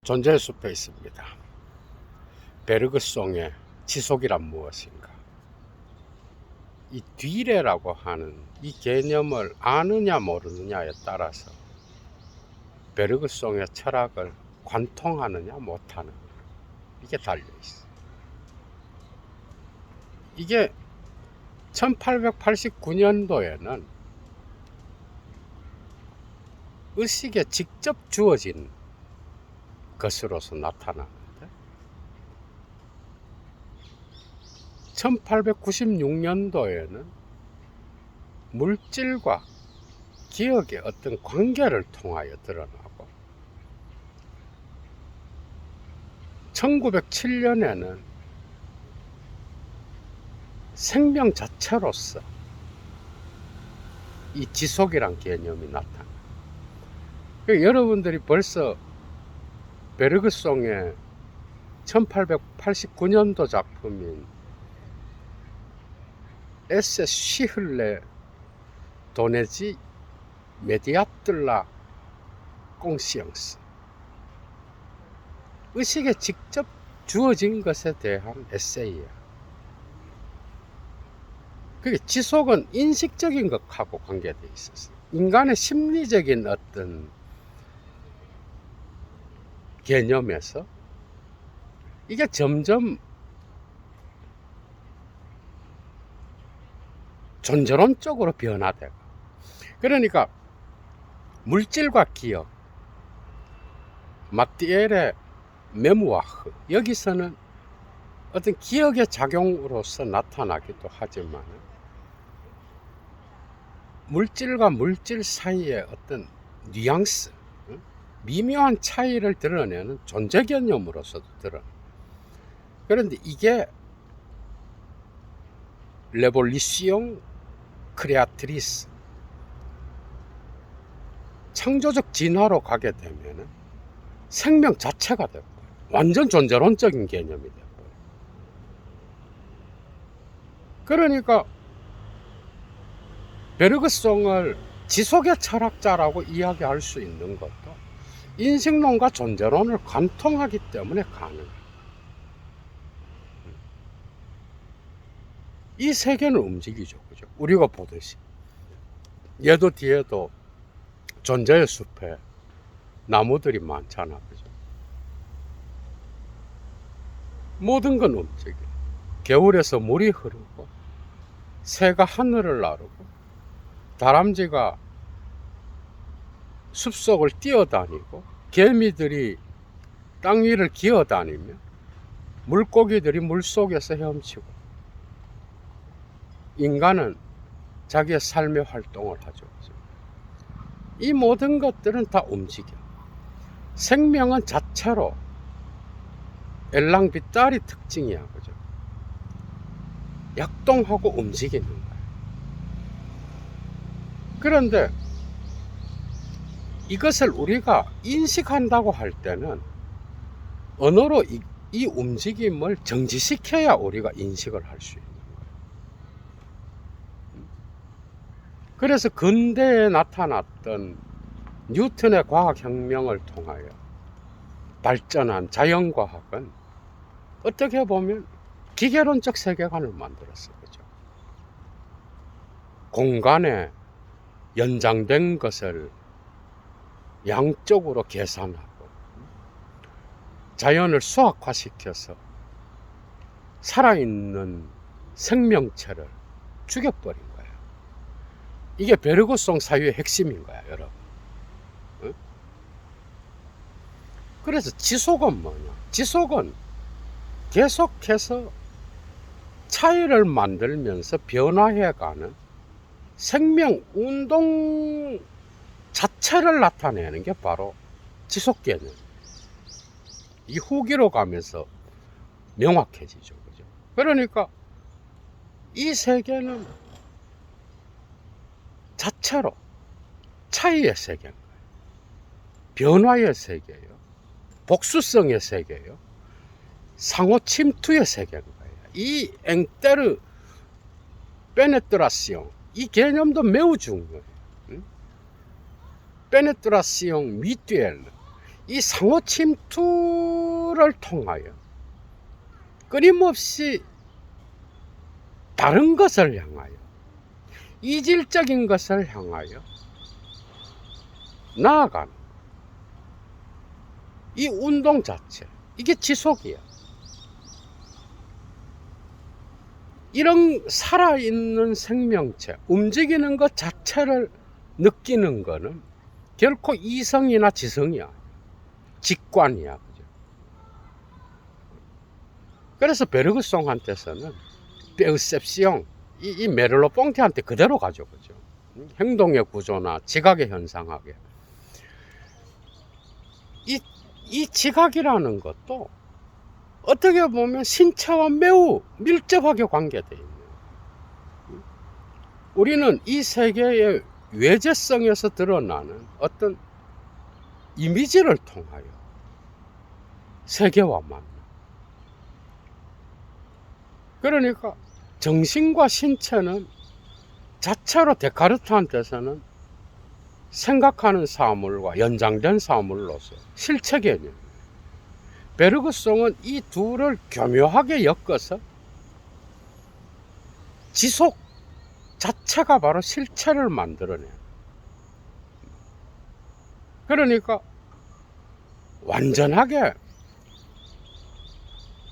존재의 숲에 있습니다. 베르그송의 지속이란 무엇인가? 이 뒤래라고 하는 이 개념을 아느냐 모르느냐에 따라서 베르그송의 철학을 관통하느냐 못하느냐, 이게 달려있어. 이게 1889년도에는 의식에 직접 주어진 것으로서 나타나는데, 1896년도에는 물질과 기억의 어떤 관계를 통하여 드러나고, 1907년에는 생명 자체로서 이 지속이란 개념이 나타나. 여러분들이 벌써 베르그송의 1889년도 작품인 에세 쉬흘레 도네지 메디아틀라 꽁시영스, 의식에 직접 주어진 것에 대한 에세이야. 그게 지속은 인식적인 것하고 관계되어 있었어. 인간의 심리적인 어떤 개념에서 이게 점점 존재론적으로 변화되고, 그러니까 물질과 기억, 마티엘의 메모아흐, 여기서는 어떤 기억의 작용으로서 나타나기도 하지만 물질과 물질 사이의 어떤 뉘앙스, 미묘한 차이를 드러내는 존재 개념으로서도 드러나. 그런데 이게 레볼리시옹 크레아트리스, 창조적 진화로 가게 되면 생명 자체가 되고 완전 존재론적인 개념이 되고, 그러니까 베르그송을 지속의 철학자라고 이야기할 수 있는 것도 인식론과 존재론을 관통하기 때문에 가능해요. 이 세계는 움직이죠, 그죠? 우리가 보듯이. 얘도 뒤에도 존재의 숲에 나무들이 많잖아, 그죠? 모든 건 움직여. 겨울에서 물이 흐르고, 새가 하늘을 나르고, 다람쥐가 숲속을 뛰어다니고, 개미들이 땅 위를 기어다니며, 물고기들이 물속에서 헤엄치고, 인간은 자기의 삶의 활동을 하죠. 이 모든 것들은 다 움직여. 생명은 자체로 엘랑비탈이 특징이야, 그죠? 약동하고 움직이는 거야. 그런데 이것을 우리가 인식한다고 할 때는 언어로 이 움직임을 정지시켜야 우리가 인식을 할 수 있는 거예요. 그래서 근대에 나타났던 뉴턴의 과학혁명을 통하여 발전한 자연과학은 어떻게 보면 기계론적 세계관을 만들었어요, 그죠? 공간에 연장된 것을 양적으로 계산하고 자연을 수학화시켜서 살아있는 생명체를 죽여버린 거예요. 이게 베르그송 사유의 핵심인 거야, 여러분. 응? 그래서 지속은 뭐냐? 지속은 계속해서 차이를 만들면서 변화해가는 생명 운동 자체를 나타내는 게 바로 지속 개념. 이 후기로 가면서 명확해지죠, 그죠? 그러니까 이 세계는 자체로 차이의 세계인 거예요. 변화의 세계예요. 복수성의 세계예요. 상호 침투의 세계인 거예요. 이 엥테르 페네트라시옹, 이 개념도 매우 중요해요. 페네트라시옹 미투엘, 이 상호 침투를 통하여 끊임없이 다른 것을 향하여, 이질적인 것을 향하여 나아가는 이 운동 자체, 이게 지속이야. 이런 살아있는 생명체, 움직이는 것 자체를 느끼는 거는 결코 이성이나 지성이야. 직관이야. 그죠? 그래서 베르그송한테서는 페르셉시옹, 이 메를로 뽕티한테 그대로 가죠. 그죠? 행동의 구조나 지각의 현상하게. 이 지각이라는 것도 어떻게 보면 신체와 매우 밀접하게 관계되어 있는, 우리는 이 세계의 외재성에서 드러나는 어떤 이미지를 통하여 세계와 만나. 그러니까 정신과 신체는 자체로 데카르트한테서는 생각하는 사물과 연장된 사물로서 실체 개념. 베르그송은 이 둘을 교묘하게 엮어서 지속 자체가 바로 실체를 만들어내요. 그러니까 완전하게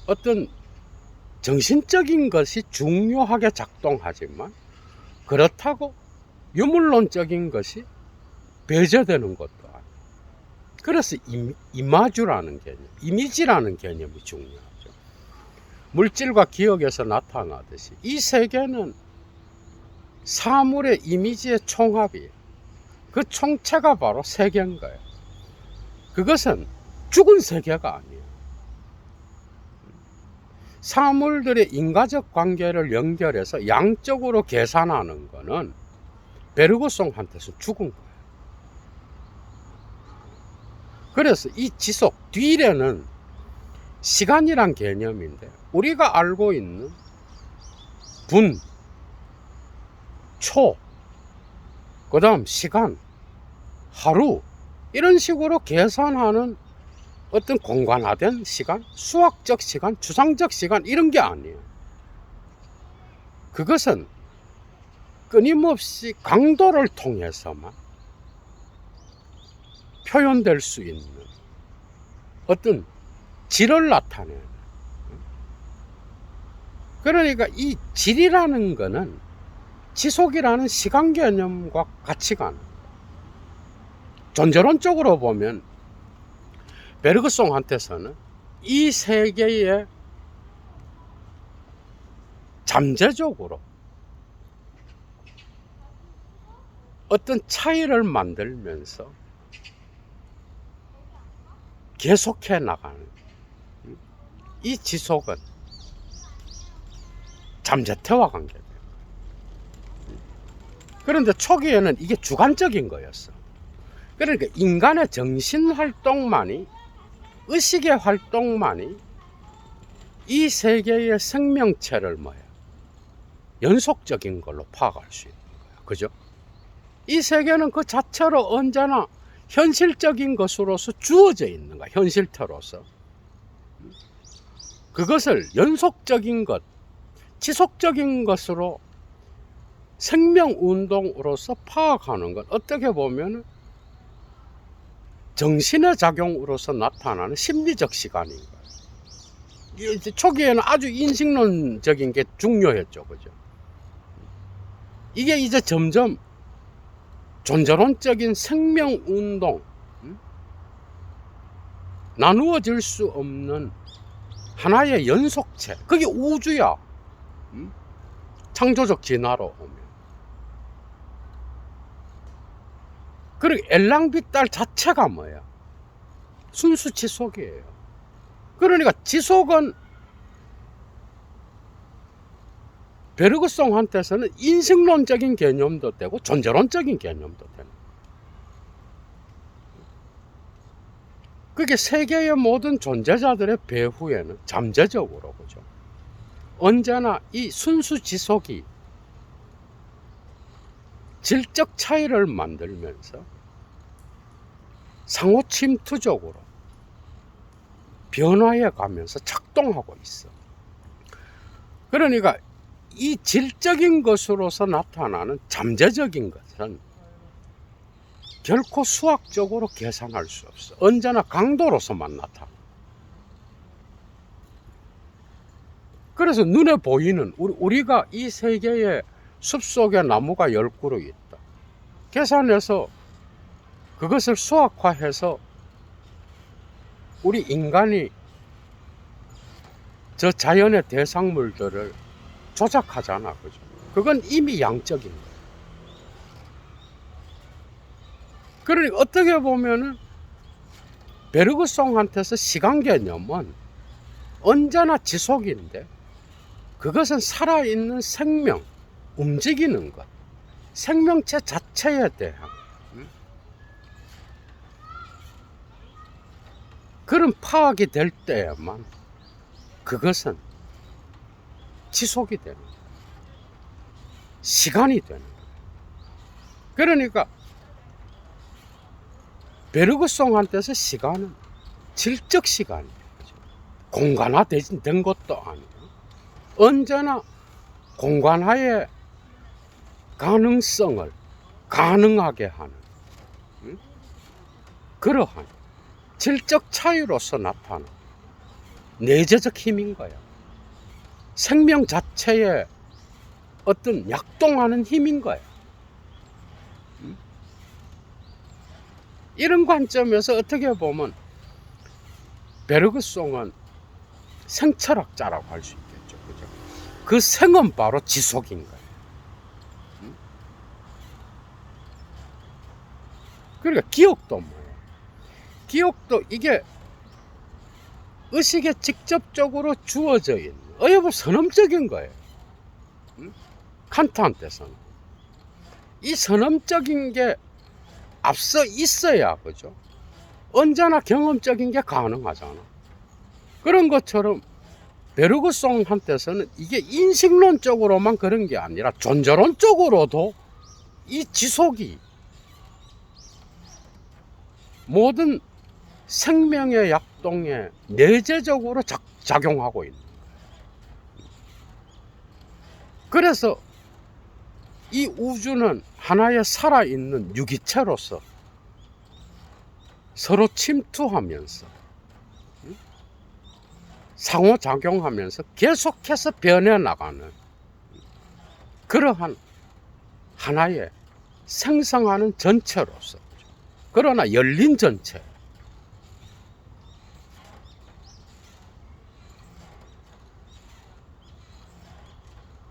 어떤 정신적인 것이 중요하게 작동하지만 그렇다고 유물론적인 것이 배제되는 것도 아니에요. 그래서 이마주라는 개념, 이미지라는 개념이 중요하죠. 물질과 기억에서 나타나듯이 이 세계는 사물의 이미지의 총합이에요. 그 총체가 바로 세계인 거예요. 그것은 죽은 세계가 아니에요. 사물들의 인과적 관계를 연결해서 양적으로 계산하는 것은 베르그송한테서 죽은 거예요. 그래서 이 지속, 뒤에는 시간이란 개념인데 우리가 알고 있는 분, 초, 그 다음 시간, 하루, 이런 식으로 계산하는 어떤 공간화된 시간, 수학적 시간, 추상적 시간, 이런 게 아니에요. 그것은 끊임없이 강도를 통해서만 표현될 수 있는 어떤 질을 나타내는. 그러니까 이 질이라는 거는 지속이라는 시간 개념과 같이 가는, 존재론적으로 보면 베르그송한테서는 이 세계에 잠재적으로 어떤 차이를 만들면서 계속해 나가는 이 지속은 잠재태와 관계돼요. 그런데 초기에는 이게 주관적인 거였어. 그러니까 인간의 정신 활동만이, 의식의 활동만이 이 세계의 생명체를 연속적인 걸로 파악할 수 있는 거야. 그죠? 이 세계는 그 자체로 언제나 현실적인 것으로서 주어져 있는 거야. 현실태로서. 그것을 연속적인 것, 지속적인 것으로 생명운동으로서 파악하는 것, 어떻게 보면 정신의 작용으로서 나타나는 심리적 시간인 거예요. 초기에는 아주 인식론적인 게 중요했죠. 그죠? 이게 이제 점점 존재론적인 생명운동, 나누어질 수 없는 하나의 연속체, 그게 우주야. 창조적 진화로 오면. 그리고 엘랑비탈 자체가 뭐야? 순수 지속이에요. 그러니까 지속은 베르그송한테서는 인식론적인 개념도 되고 존재론적인 개념도 되는. 그게 세계의 모든 존재자들의 배후에는 잠재적으로, 그죠? 언제나 이 순수 지속이 질적 차이를 만들면서 상호 침투적으로 변화해 가면서 작동하고 있어. 그러니까 이 질적인 것으로서 나타나는 잠재적인 것은 결코 수학적으로 계산할 수 없어. 언제나 강도로서만 나타나. 그래서 눈에 보이는 우리가 이 세계에 숲속에 나무가 10그루 있다. 계산해서 그것을 수학화해서 우리 인간이 저 자연의 대상물들을 조작하잖아. 그죠? 그건 이미 양적인 거야. 그러니까 어떻게 보면은 베르그송한테서 시간 개념은 언제나 지속인데, 그것은 살아있는 생명, 움직이는 것, 생명체 자체에 대한 그런 파악이 될 때에만 그것은 지속이 되는 거예요. 시간이 되는 거예요. 그러니까 베르그송한테서 시간은 질적 시간이에요. 공간화된 것도 아니고 언제나 공간화의 가능성을 가능하게 하는 그러한 질적 차이로서 나타나는 내재적 힘인 거야. 생명 자체의 어떤 약동하는 힘인 거야. 이런 관점에서 어떻게 보면 베르그송은 생철학자라고 할 수 있겠죠. 그죠? 그 생은 바로 지속인 거예요. 그러니까 기억도 뭐예요? 기억도 이게 의식에 직접적으로 주어져 있는 어여 보면 선험적인 거예요. 칸트한테서는 이 선험적인 게 앞서 있어야, 그죠? 언제나 경험적인 게 가능하잖아. 그런 것처럼 베르그송한테서는 이게 인식론적으로만 그런 게 아니라 존재론적으로도 이 지속이 모든 생명의 약동에 내재적으로 작용하고 있는 거예요. 그래서 이 우주는 하나의 살아있는 유기체로서 서로 침투하면서 상호작용하면서 계속해서 변해나가는 그러한 하나의 생성하는 전체로서, 그러나 열린 전체,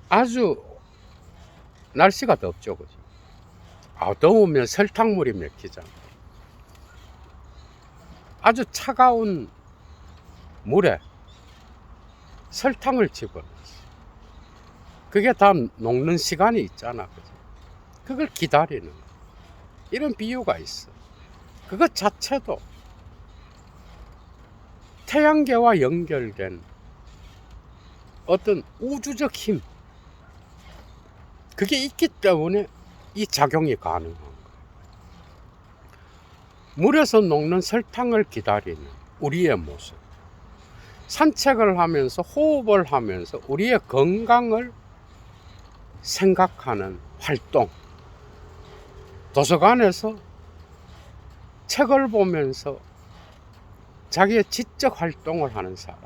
아주 날씨가 덥죠. 그죠? 더우면 설탕물이 맥히잖아. 아주 차가운 물에 설탕을 집어넣었어. 그게 다 녹는 시간이 있잖아. 그죠? 그걸 기다리는 거야. 이런 비유가 있어. 그것 자체도 태양계와 연결된 어떤 우주적 힘, 그게 있기 때문에 이 작용이 가능한 거예요. 물에서 녹는 설탕을 기다리는 우리의 모습, 산책을 하면서 호흡을 하면서 우리의 건강을 생각하는 활동, 도서관에서 책을 보면서 자기의 지적 활동을 하는 사람,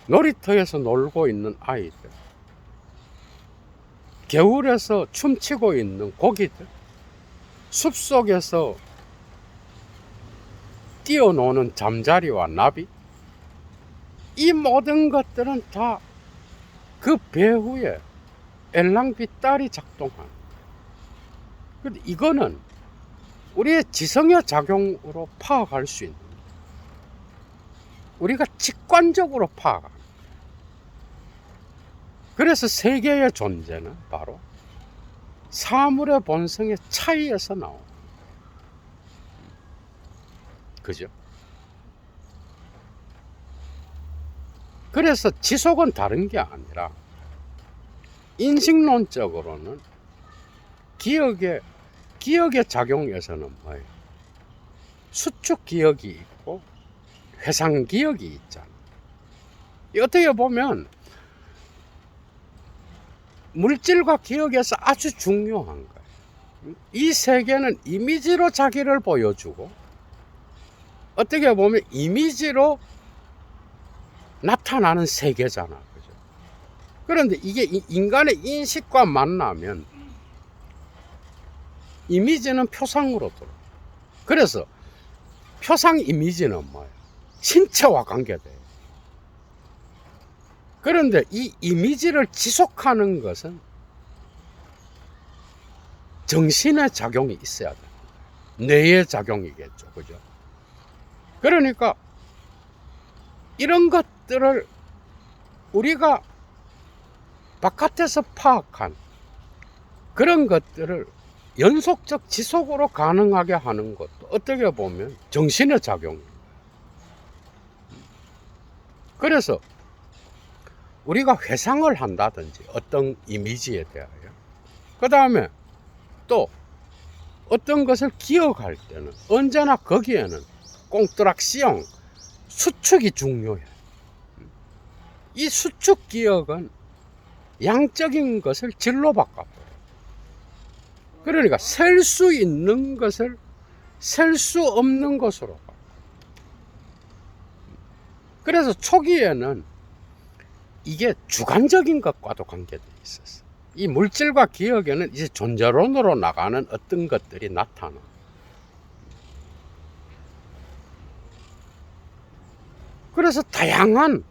놀이터에서 놀고 있는 아이들, 겨울에서 춤추고 있는 고기들, 숲속에서 뛰어노는 잠자리와 나비, 이 모든 것들은 다 그 배후에 엘랑비딸이 작동하는. 이거는 우리의 지성의 작용으로 파악할 수 있는, 우리가 직관적으로 파악하는. 그래서 세계의 존재는 바로 사물의 본성의 차이에서 나옵니다. 그죠? 그래서 지속은 다른 게 아니라 인식론적으로는 기억의 작용에서는 뭐예요? 수축 기억이 있고 회상 기억이 있잖아. 어떻게 보면 물질과 기억에서 아주 중요한 거예요. 이 세계는 이미지로 자기를 보여주고 어떻게 보면 이미지로 나타나는 세계잖아. 그죠? 그런데 이게 인간의 인식과 만나면 이미지는 표상으로 들어. 그래서 표상 이미지는 뭐예요? 신체와 관계돼요. 그런데 이 이미지를 지속하는 것은 정신의 작용이 있어야 돼요. 뇌의 작용이겠죠. 그죠? 그러니까 이런 것들을 우리가 바깥에서 파악한 그런 것들을 연속적 지속으로 가능하게 하는 것도 어떻게 보면 정신의 작용입니다. 그래서 우리가 회상을 한다든지 어떤 이미지에 대하여 그 다음에 또 어떤 것을 기억할 때는 언제나 거기에는 꽁트락시용 수축이 중요해. 이 수축 기억은 양적인 것을 질로 바꿔버려. 그러니까 셀 수 있는 것을 셀 수 없는 것으로 바꿔. 그래서 초기에는 이게 주관적인 것과도 관계되어 있었어. 이 물질과 기억에는 이제 존재론으로 나가는 어떤 것들이 나타나. 그래서 다양한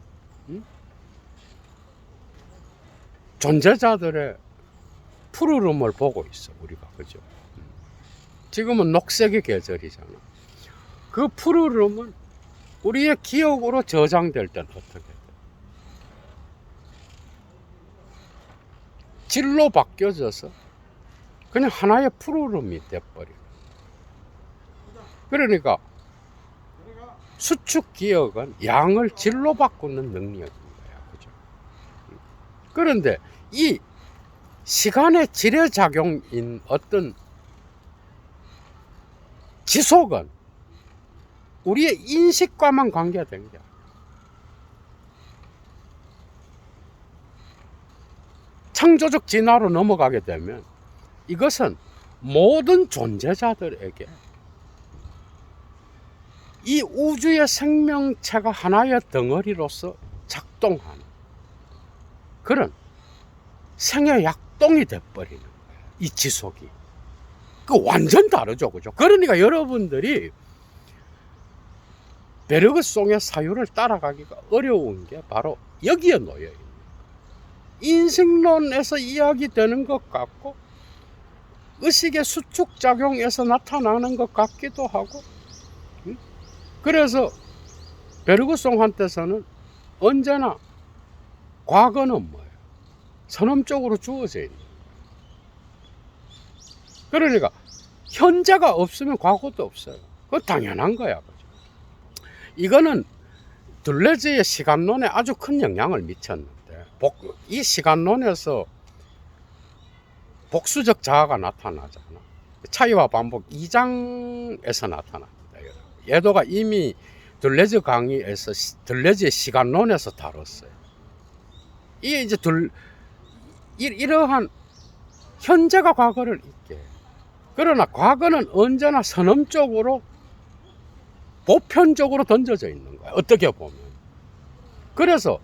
존재자들의 푸르름을 보고 있어, 우리가. 그죠? 지금은 녹색의 계절이잖아. 그 푸르름은 우리의 기억으로 저장될 때는 어떻게 돼? 질로 바뀌어져서 그냥 하나의 푸르름이 돼버려. 그러니까 수축 기억은 양을 질로 바꾸는 능력인 거야. 그죠? 그런데 이 시간의 질의 작용인 어떤 지속은 우리의 인식과만 관계된 게 아니야. 창조적 진화로 넘어가게 되면 이것은 모든 존재자들에게 이 우주의 생명체가 하나의 덩어리로서 작동하는 그런 생의 약동이 돼버리는 거예요. 이 지속이. 그 완전 다르죠. 그죠? 그러니까 여러분들이 베르그송의 사유를 따라가기가 어려운 게 바로 여기에 놓여 있는 거예요. 인식론에서 이야기되는 것 같고 의식의 수축작용에서 나타나는 것 같기도 하고, 그래서 베르그송한테서는 언제나 과거는 뭐예요? 선언적으로 주어져 있는 거예요. 그러니까 현재가 없으면 과거도 없어요. 그거 당연한 거야. 그죠? 이거는 둘레즈의 시간론에 아주 큰 영향을 미쳤는데 이 시간론에서 복수적 자아가 나타나잖아. 차이와 반복 2장에서 나타납니다. 얘도가 이미 둘레즈 강의에서 둘레즈의 시간론에서 다뤘어요. 이게 이제 이러한 현재가 과거를 있게. 그러나 과거는 언제나 선언적으로 보편적으로 던져져 있는 거야. 어떻게 보면. 그래서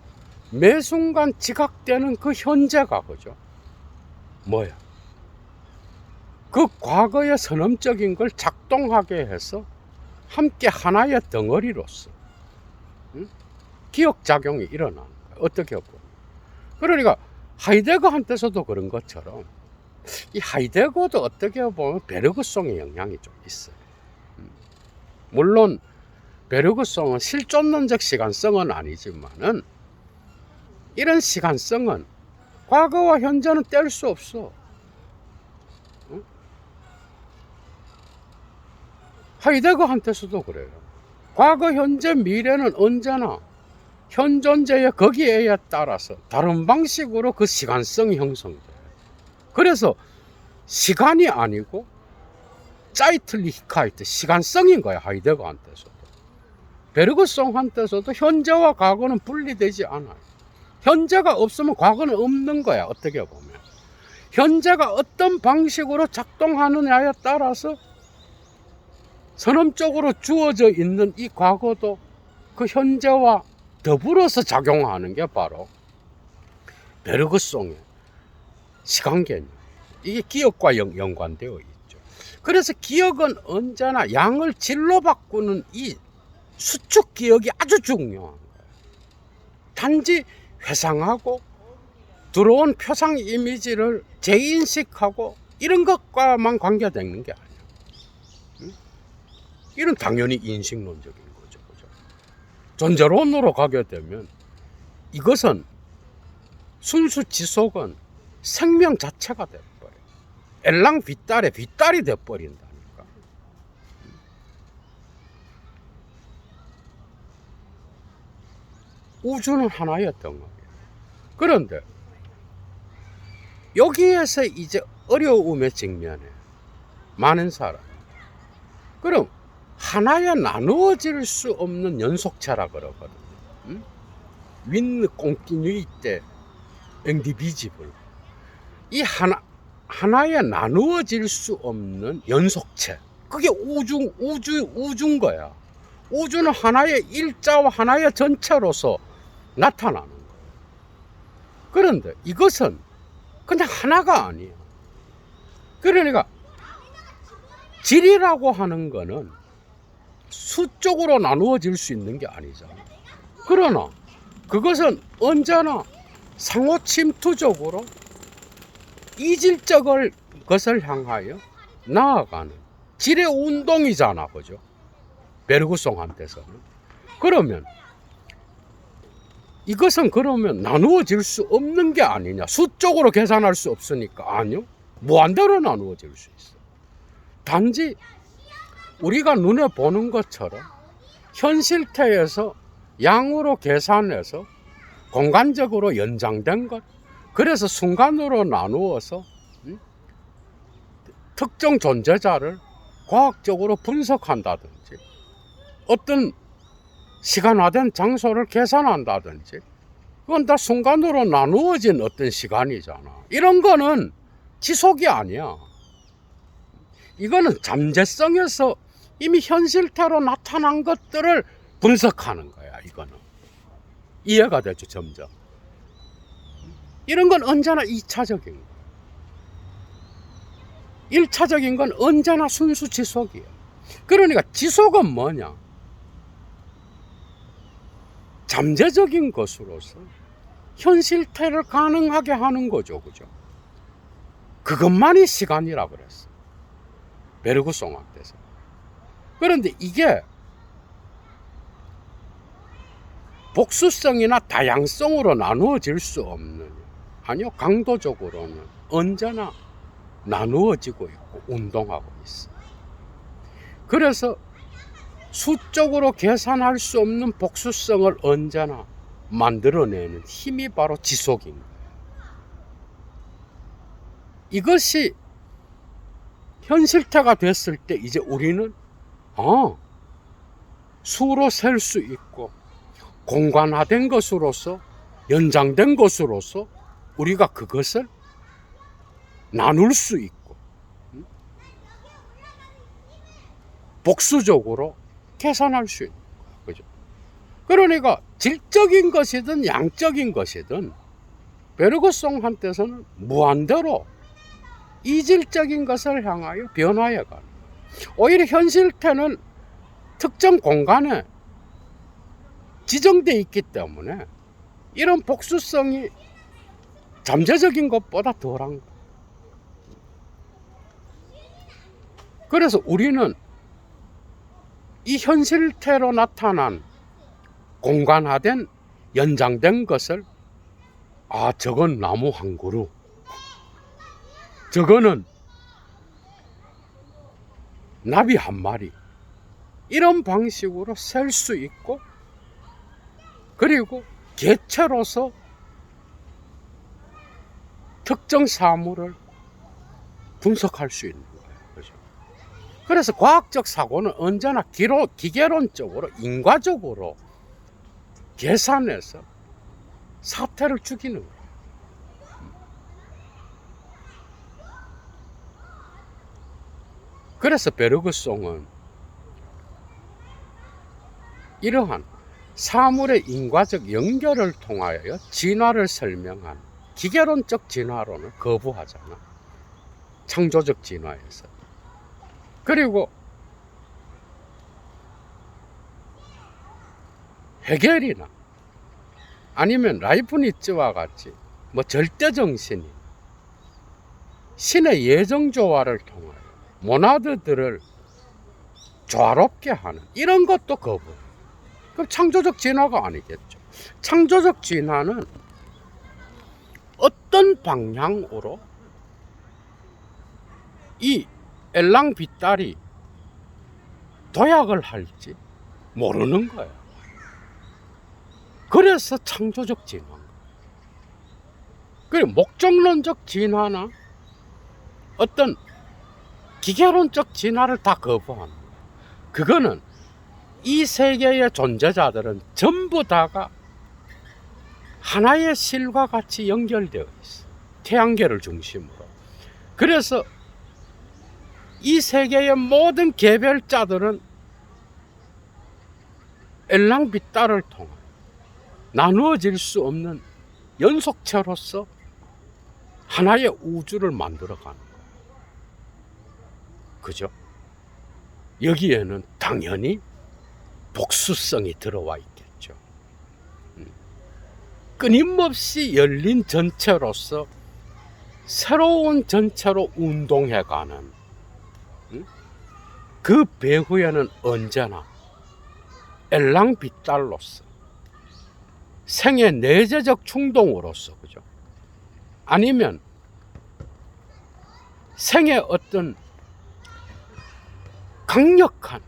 매 순간 지각되는 그 현재가 그죠? 뭐야? 그 과거의 선언적인 걸 작동하게 해서 함께 하나의 덩어리로서 기억작용이 일어나는 거야. 어떻게 보면. 그러니까 하이데거한테서도 그런 것처럼 이 하이데거도 어떻게 보면 베르그송의 영향이 좀 있어요. 물론 베르그송은 실존론적 시간성은 아니지만은 이런 시간성은 과거와 현재는 뗄 수 없어. 하이데거한테서도 그래요. 과거, 현재, 미래는 언제나 현 존재의 거기에에 따라서 다른 방식으로 그 시간성이 형성돼요. 그래서 시간이 아니고 짜이틀리히카이트, 시간성인 거야. 하이데거한테서도. 베르그송한테서도 현재와 과거는 분리되지 않아요. 현재가 없으면 과거는 없는 거야. 어떻게 보면 현재가 어떤 방식으로 작동하느냐에 따라서 선언적으로 주어져 있는 이 과거도 그 현재와 더불어서 작용하는 게 바로 베르그송의 시간 개념. 이게 기억과 연관되어 있죠. 그래서 기억은 언제나 양을 질로 바꾸는 이 수축 기억이 아주 중요한 거예요. 단지 회상하고 들어온 표상 이미지를 재인식하고 이런 것과만 관계되는 게 아니에요. 이런 당연히 인식론적인 거죠. 그죠? 존재론으로 가게 되면 이것은 순수 지속은 생명 자체가 돼버려요. 엘랑 빗달의 빗달이 돼버린다니까. 우주는 하나였던 거예요. 그런데 여기에서 이제 어려움에 직면해 많은 사람. 그럼 하나에 나누어질 수 없는 연속체라 그러거든요. 윈 꽁티뉴이 때 인디비지블. 이 하나에 나누어질 수 없는 연속체. 그게 우주인 거야. 우주는 하나의 일자와 하나의 전체로서 나타나는 거야. 그런데 이것은 그냥 하나가 아니에요. 그러니까 질이라고 하는 거는 수적으로 나누어질 수 있는 게 아니잖아. 그러나 그것은 언제나 상호 침투적으로 이질적 것을 향하여 나아가는 질의 운동이잖아. 그죠? 베르그송한테서는. 그러면 이것은 그러면 나누어질 수 없는 게 아니냐. 수적으로 계산할 수 없으니까. 아니요. 무한대로 나누어질 수 있어. 단지 우리가 눈에 보는 것처럼 현실태에서 양으로 계산해서 공간적으로 연장된 것, 그래서 순간으로 나누어서 특정 존재자를 과학적으로 분석한다든지 어떤 시간화된 장소를 계산한다든지 그건 다 순간으로 나누어진 어떤 시간이잖아. 이런 거는 지속이 아니야. 이거는 잠재성에서 이미 현실태로 나타난 것들을 분석하는 거야. 이거는 이해가 되죠. 점점 이런 건 언제나 2차적인 거야. 1차적인 건 언제나 순수 지속이야. 그러니까 지속은 뭐냐? 잠재적인 것으로서 현실태를 가능하게 하는 거죠. 그죠? 그것만이 시간이라 그랬어. 베르그송한테서. 그런데 이게 복수성이나 다양성으로 나누어질 수 없는, 아니요, 강도적으로는 언제나 나누어지고 있고 운동하고 있어. 그래서 수적으로 계산할 수 없는 복수성을 언제나 만들어내는 힘이 바로 지속인 거예요. 이것이 현실태가 됐을 때 이제 우리는 수로 셀 수 있고 공간화된 것으로서 연장된 것으로서 우리가 그것을 나눌 수 있고 복수적으로 계산할 수 있는 거죠. 그죠? 그러니까 질적인 것이든 양적인 것이든 베르그송한테서는 무한대로 이질적인 것을 향하여 변화해 가는. 오히려 현실태는 특정 공간에 지정되어 있기 때문에 이런 복수성이 잠재적인 것보다 덜한 거예요. 그래서 우리는 이 현실태로 나타난 공간화된 연장된 것을 저건 나무 한 그루, 저거는 나비 한 마리, 이런 방식으로 셀 수 있고 그리고 개체로서 특정 사물을 분석할 수 있는 거예요. 그죠? 그래서 과학적 사고는 언제나 기계론적으로 인과적으로 계산해서 사태를 죽이는 거예요. 그래서 베르그송은 이러한 사물의 인과적 연결을 통하여 진화를 설명한 기계론적 진화론을 거부하잖아. 창조적 진화에서. 그리고 헤겔이나 아니면 라이프니츠와 같이 뭐 절대정신이 신의 예정조화를 통하여 모나드들을 조화롭게 하는 이런 것도 거부. 그럼 창조적 진화가 아니겠죠. 창조적 진화는 어떤 방향으로 이 엘랑비탈이 도약을 할지 모르는 거예요. 그래서 창조적 진화인 거예요. 그리고 목적론적 진화나 어떤 기계론적 진화를 다 거부하는 거예요. 그거는 이 세계의 존재자들은 전부 다가 하나의 실과 같이 연결되어 있어요. 태양계를 중심으로. 그래서 이 세계의 모든 개별자들은 엘랑비탈을 통해 나누어질 수 없는 연속체로서 하나의 우주를 만들어가는 거예요. 그죠? 여기에는 당연히 복수성이 들어와 있겠죠. 끊임없이 열린 전체로서 새로운 전체로 운동해가는 그 배후에는 언제나 엘랑비탈로서 생의 내재적 충동으로서, 그죠? 아니면 생의 어떤 강력한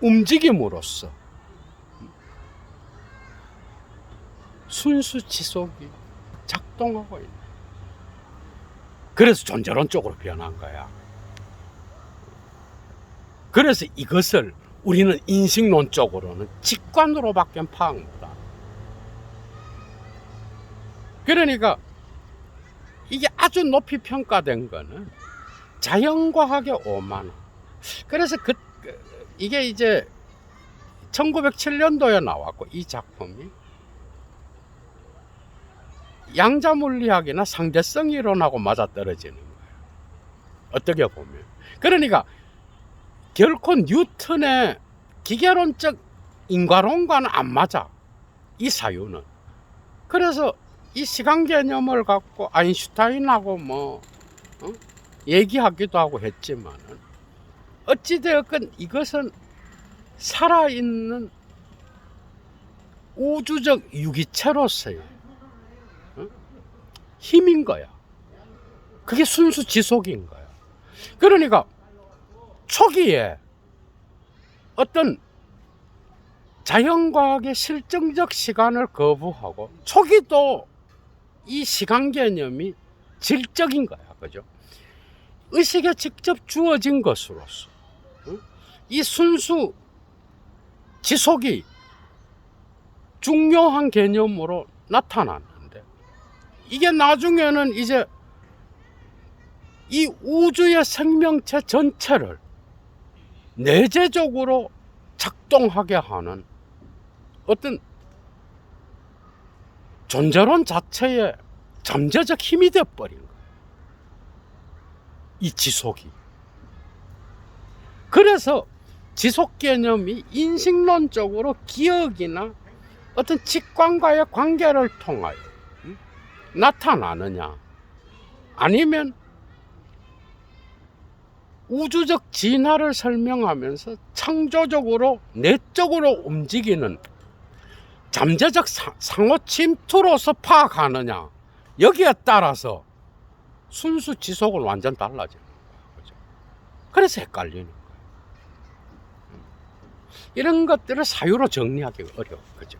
움직임으로써 순수 지속이 작동하고 있는. 그래서 존재론적으로 변한 거야. 그래서 이것을 우리는 인식론적으로는 직관으로밖에 파악 못한다. 그러니까 이게 아주 높이 평가된 거는 자연과학의 오만함. 그래서 이게 이제 1907년도에 나왔고, 이 작품이 양자물리학이나 상대성 이론하고 맞아떨어지는 거예요. 어떻게 보면. 그러니까 결코 뉴턴의 기계론적 인과론과는 안 맞아, 이 사유는. 그래서 이 시간 개념을 갖고 아인슈타인하고 얘기하기도 하고 했지만은, 어찌되었건 이것은 살아있는 우주적 유기체로서의 힘인 거야. 그게 순수 지속인 거야. 그러니까 초기에 어떤 자연과학의 실증적 시간을 거부하고, 초기도 이 시간 개념이 질적인 거야. 그죠? 의식에 직접 주어진 것으로서 이 순수 지속이 중요한 개념으로 나타났는데, 이게 나중에는 이제 이 우주의 생명체 전체를 내재적으로 작동하게 하는 어떤 존재론 자체의 잠재적 힘이 되어버린 거예요, 이 지속이. 그래서 지속 개념이 인식론적으로 기억이나 어떤 직관과의 관계를 통하여 나타나느냐, 아니면 우주적 진화를 설명하면서 창조적으로 내적으로 움직이는 잠재적 상호 침투로서 파악하느냐, 여기에 따라서 순수 지속은 완전 달라지는 거예요. 그죠? 그래서 헷갈리는 거예요. 이런 것들을 사유로 정리하기 어려워. 그죠?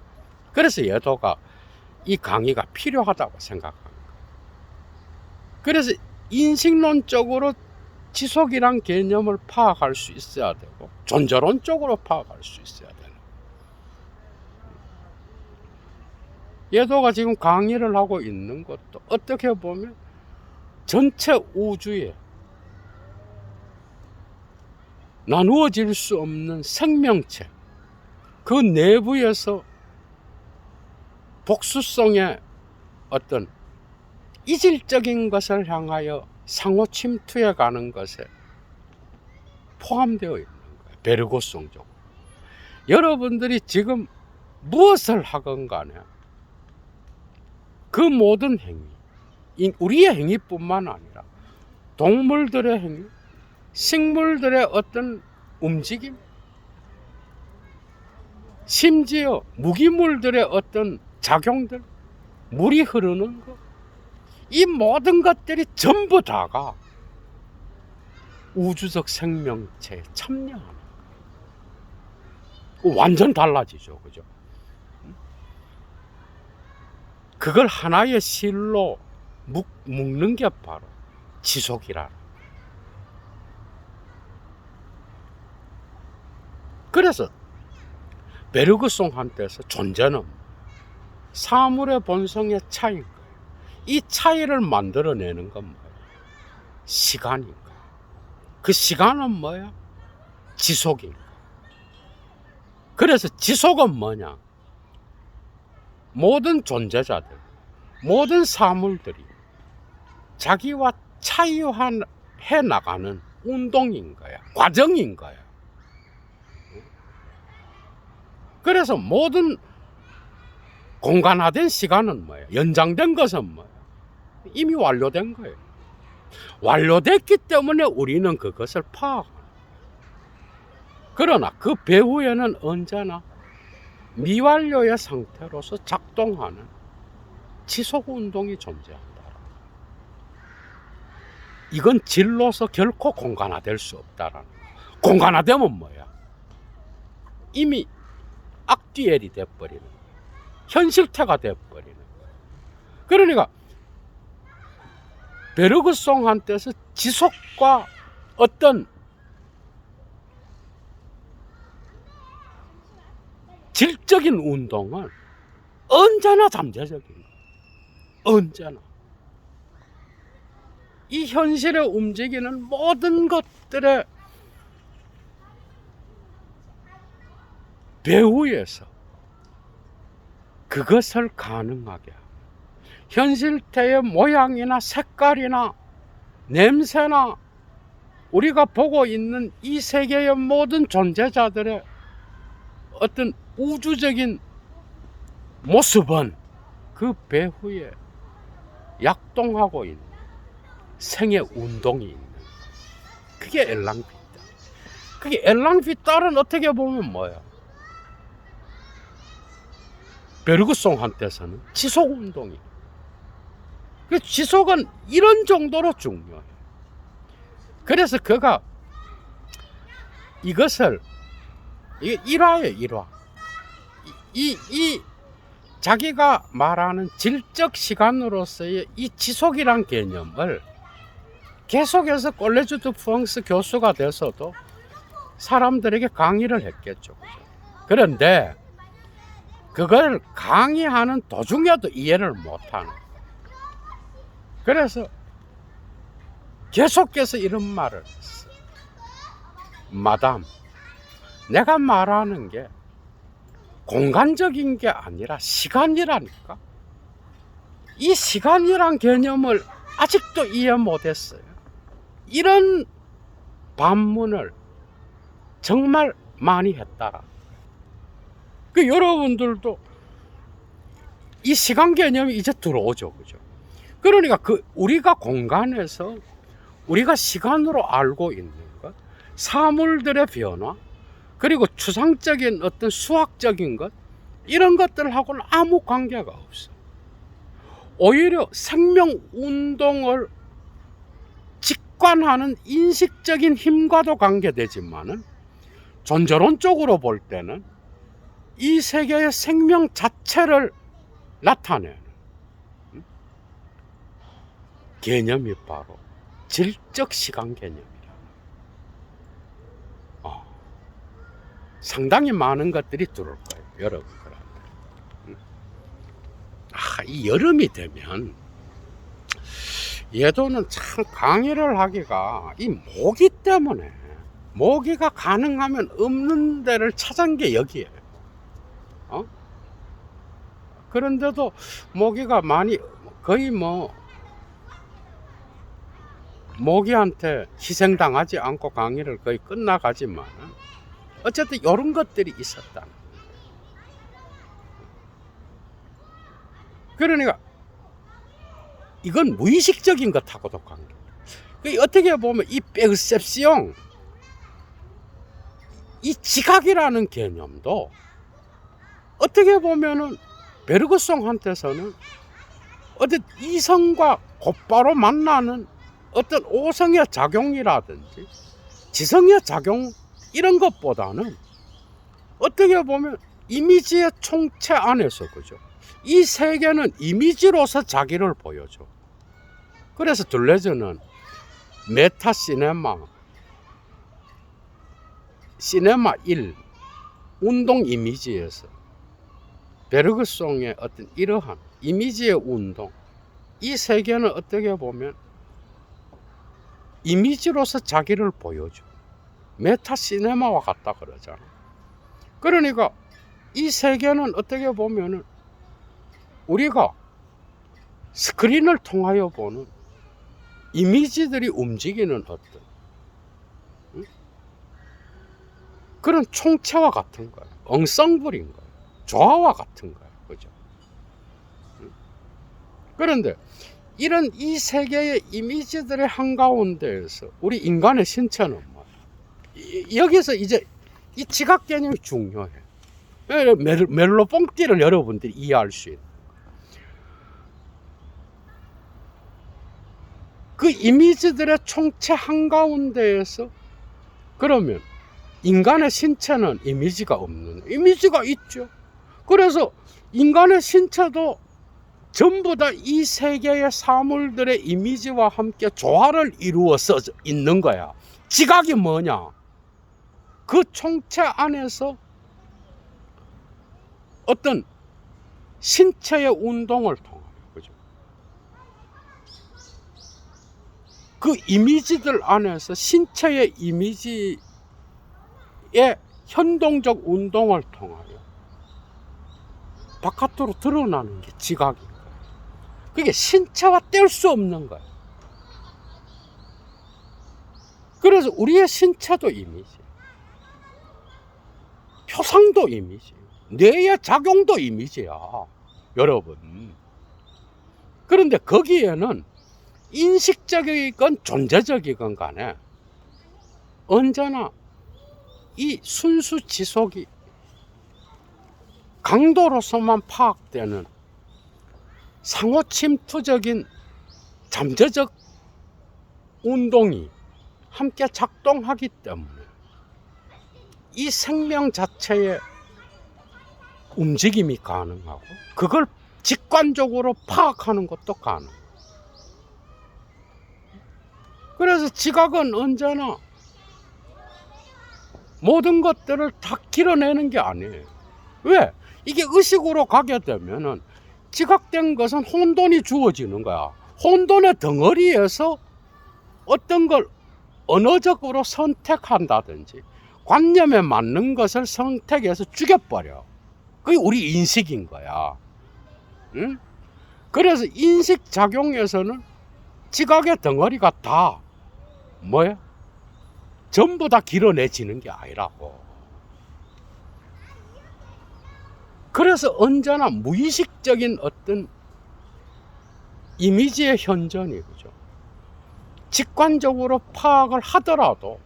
그래서 예도가 이 강의가 필요하다고 생각합니다. 그래서 인식론적으로 지속이란 개념을 파악할 수 있어야 되고 존재론적으로 파악할 수 있어야 되는. 예도가 지금 강의를 하고 있는 것도 어떻게 보면 전체 우주에 나누어질 수 없는 생명체, 그 내부에서 복수성의 어떤 이질적인 것을 향하여 상호 침투해 가는 것에 포함되어 있는 거예요. 베르고성적으로. 여러분들이 지금 무엇을 하건 간에 그 모든 행위, 우리의 행위뿐만 아니라 동물들의 행위, 식물들의 어떤 움직임, 심지어 무기물들의 어떤 작용들, 물이 흐르는 것, 이 모든 것들이 전부 다가 우주적 생명체에 참여하는 거예요. 완전 달라지죠, 그죠? 그걸 하나의 실로 묶는 게 바로 지속이라는. 그래서 베르그송한테서 존재는 사물의 본성의 차이인 거예요. 이 차이를 만들어내는 건 뭐예요? 시간인 거예요. 그 시간은 뭐야? 지속인 거예요. 그래서 지속은 뭐냐? 모든 존재자들, 모든 사물들이 자기와 차이해 나가는 운동인 거야. 과정인 거야. 그래서 모든 공간화된 시간은 뭐예요? 연장된 것은 뭐예요? 이미 완료된 거예요. 완료됐기 때문에 우리는 그것을 파악하는 거예요. 그러나 그 배후에는 언제나 미완료의 상태로서 작동하는 지속운동이 존재한다. 이건 질로서 결코 공간화될 수 없다라는 거예요. 공간화되면 뭐야? 이미 악듀엘이 돼버리는 거예요. 현실태가 돼버리는 거예요. 그러니까 베르그송한테서 지속과 어떤 질적인 운동은 언제나 잠재적인 거예요. 언제나. 이 현실에 움직이는 모든 것들의 배후에서 그것을 가능하게 하고 현실태의 모양이나 색깔이나 냄새나 우리가 보고 있는 이 세계의 모든 존재자들의 어떤 우주적인 모습은 그 배후에 약동하고 있는 생의 운동이 있는, 그게 엘랑비탈. 그게 엘랑비탈은 어떻게 보면 뭐예요? 베르그송한테서는 지속운동이에요. 그 지속은 이런 정도로 중요해요. 그래서 그가 이것을 일화예요, 일화. 이 자기가 말하는 질적 시간으로서의 이 지속이란 개념을 계속해서 콜레주 드 프랑스 교수가 돼서도 사람들에게 강의를 했겠죠. 그런데 그걸 강의하는 도중에도 이해를 못하는. 그래서 계속해서 이런 말을 했어요. 마담, 내가 말하는 게 공간적인 게 아니라 시간이라니까. 이 시간이란 개념을 아직도 이해 못했어요. 이런 반문을 정말 많이 했다라. 그 여러분들도 이 시간 개념이 이제 들어오죠, 그죠? 그러니까 우리가 공간에서 우리가 시간으로 알고 있는 것, 사물들의 변화, 그리고 추상적인 어떤 수학적인 것, 이런 것들하고는 아무 관계가 없어. 오히려 생명 운동을 직관하는 인식적인 힘과도 관계되지만은 존재론적으로 볼 때는 이 세계의 생명 자체를 나타내는 개념이 바로 질적 시간 개념이라. 상당히 많은 것들이 들어올 거예요, 여러분들한테. 이 여름이 되면 예도는 참 강의를 하기가 이 모기 때문에, 모기가 가능하면 없는 데를 찾은 게 여기에요. 그런데도 모기가 많이, 거의 모기한테 희생당하지 않고 강의를 거의 끝나가지만 어쨌든 이런 것들이 있었다. 그러니까 이건 무의식적인 것하고도 관계. 어떻게 보면 이 페르셉시옹, 이 지각이라는 개념도 어떻게 보면은 베르그송한테서는 어떤 이성과 곧바로 만나는 어떤 오성의 작용이라든지 지성의 작용 이런 것보다는 어떻게 보면 이미지의 총체 안에서, 그죠? 이 세계는 이미지로서 자기를 보여줘. 그래서 둘레즈는 메타 시네마 1 운동 이미지에서 베르그송의 어떤 이러한 이미지의 운동, 이 세계는 어떻게 보면 이미지로서 자기를 보여줘. 메타 시네마와 같다 그러잖아. 그러니까 이 세계는 어떻게 보면은 우리가 스크린을 통하여 보는 이미지들이 움직이는 어떤 그런 총체와 같은 거예요. 엉성불인 거예요. 조화와 같은 거예요. 그죠? 그런데 이런 이 세계의 이미지들의 한가운데에서 우리 인간의 신체는 여기서 이제 이 지각 개념이 중요해. 멜로뽕띠를 여러분들이 이해할 수 있는 그 이미지들의 총체 한가운데에서, 그러면 인간의 신체는 이미지가 없는, 이미지가 있죠. 그래서 인간의 신체도 전부 다 이 세계의 사물들의 이미지와 함께 조화를 이루어서 있는 거야. 지각이 뭐냐? 그 총체 안에서 어떤 신체의 운동을 통하여, 그죠? 그 이미지들 안에서 신체의 이미지의 현동적 운동을 통하여 바깥으로 드러나는 게 지각인 거예요. 그게 신체와 뗄 수 없는 거예요. 그래서 우리의 신체도 이미지, 표상도 이미지, 뇌의 작용도 이미지야, 여러분. 그런데 거기에는 인식적이건 존재적이건 간에 언제나 이 순수 지속이 강도로서만 파악되는 상호 침투적인 잠재적 운동이 함께 작동하기 때문에 이 생명 자체의 움직임이 가능하고 그걸 직관적으로 파악하는 것도 가능해요. 그래서 지각은 언제나 모든 것들을 다 길어내는 게 아니에요. 왜? 이게 의식으로 가게 되면은 지각된 것은 혼돈이 주어지는 거야. 혼돈의 덩어리에서 어떤 걸 언어적으로 선택한다든지 관념에 맞는 것을 선택해서 죽여버려. 그게 우리 인식인 거야. 응? 그래서 인식 작용에서는 지각의 덩어리가 다 뭐야? 전부 다 길어내지는 게 아니라고. 그래서 언제나 무의식적인 어떤 이미지의 현전이, 그죠? 직관적으로 파악을 하더라도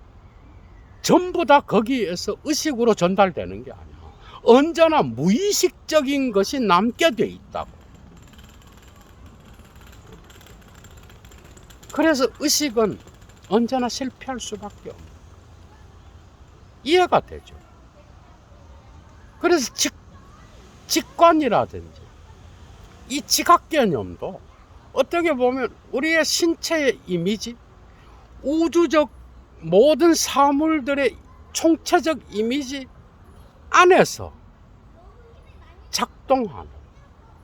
전부 다 거기에서 의식으로 전달되는 게 아니야. 언제나 무의식적인 것이 남게 돼 있다고. 그래서 의식은 언제나 실패할 수밖에 없는, 이해가 되죠. 그래서 직관이라든지 이 지각 개념도 어떻게 보면 우리의 신체의 이미지, 우주적 모든 사물들의 총체적 이미지 안에서 작동하는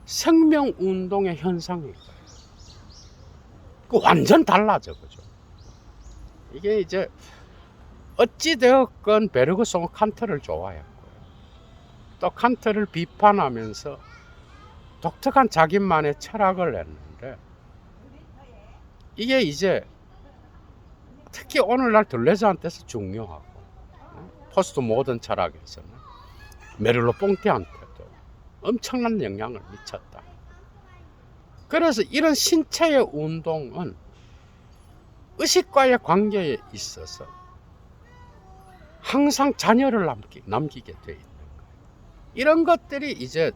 생명운동의 현상일 거예요. 그 완전 달라져, 그죠? 이게 이제 어찌되었건 베르그송은 칸트를 좋아했고요. 또 칸트를 비판하면서 독특한 자기만의 철학을 냈는데, 이게 이제 특히 오늘날 들레즈한테서 중요하고, 포스트 모던 철학에서는 메를로 뽕티한테도 엄청난 영향을 미쳤다. 그래서 이런 신체의 운동은 의식과의 관계에 있어서 항상 잔여를 남기게 돼 있는 거예요. 이런 것들이 이제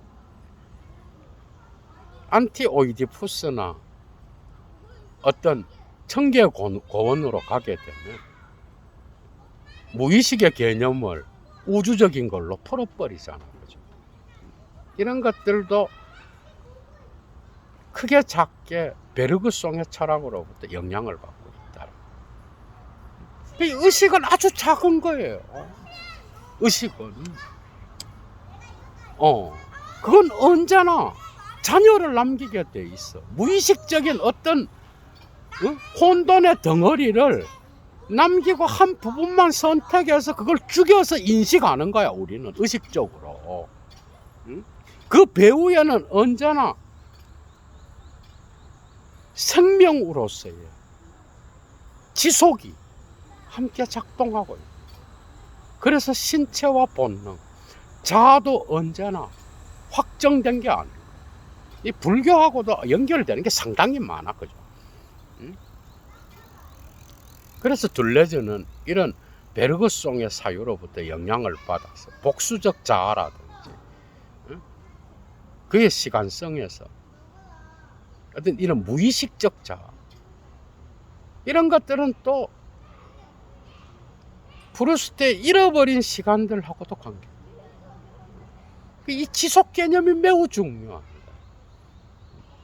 안티오이디푸스나 어떤 청계 고원으로 가게 되면 무의식의 개념을 우주적인 걸로 풀어버리잖아, 그죠? 이런 것들도 크게 작게 베르그송의 철학으로부터 영향을 받고 있다. 의식은 아주 작은 거예요. 의식은 그건 언제나 잔여를 남기게 돼 있어. 무의식적인 어떤 혼돈의 덩어리를 남기고 한 부분만 선택해서 그걸 죽여서 인식하는 거야. 우리는 의식적으로. 그 배후에는 언제나 생명으로서의 지속이 함께 작동하고 있어요. 그래서 신체와 본능, 자아도 언제나 확정된 게 아니고, 이 불교하고도 연결되는 게 상당히 많아, 그죠? 그래서 둘레즈는 이런 베르그송의 사유로부터 영향을 받아서 복수적 자아라든지 그의 시간성에서 어떤 이런 무의식적 자아, 이런 것들은 또 프루스트의 잃어버린 시간들하고도 관계. 이 지속 개념이 매우 중요합니다.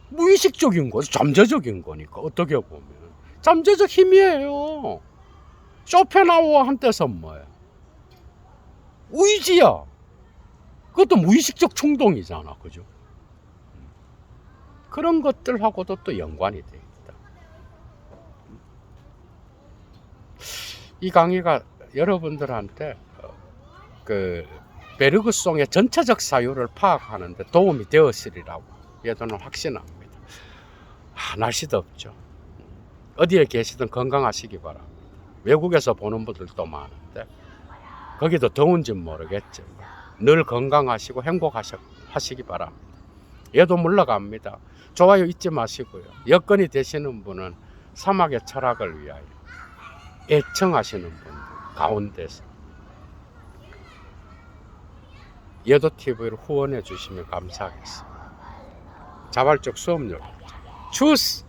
무의식적인 거죠. 잠재적인 거니까, 어떻게 보면 잠재적 힘이에요. 쇼펜하우어 한때서 뭐예요? 의지야. 그것도 무의식적 충동이잖아, 그죠? 그런 것들하고도 또 연관이 돼 있다. 이 강의가 여러분들한테 그 베르그송의 전체적 사유를 파악하는 데 도움이 되었으리라고 저는 확신합니다. 날씨 덥죠. 어디에 계시든 건강하시기 바랍니다. 외국에서 보는 분들도 많은데 거기도 더운지 모르겠지만 늘 건강하시고 행복하시기 바랍니다. 얘도 물러갑니다. 좋아요 잊지 마시고요. 여건이 되시는 분은 사막의 철학을 위하여 애청하시는 분들 가운데서 예도 TV를 후원해 주시면 감사하겠습니다. 자발적 수업료 주스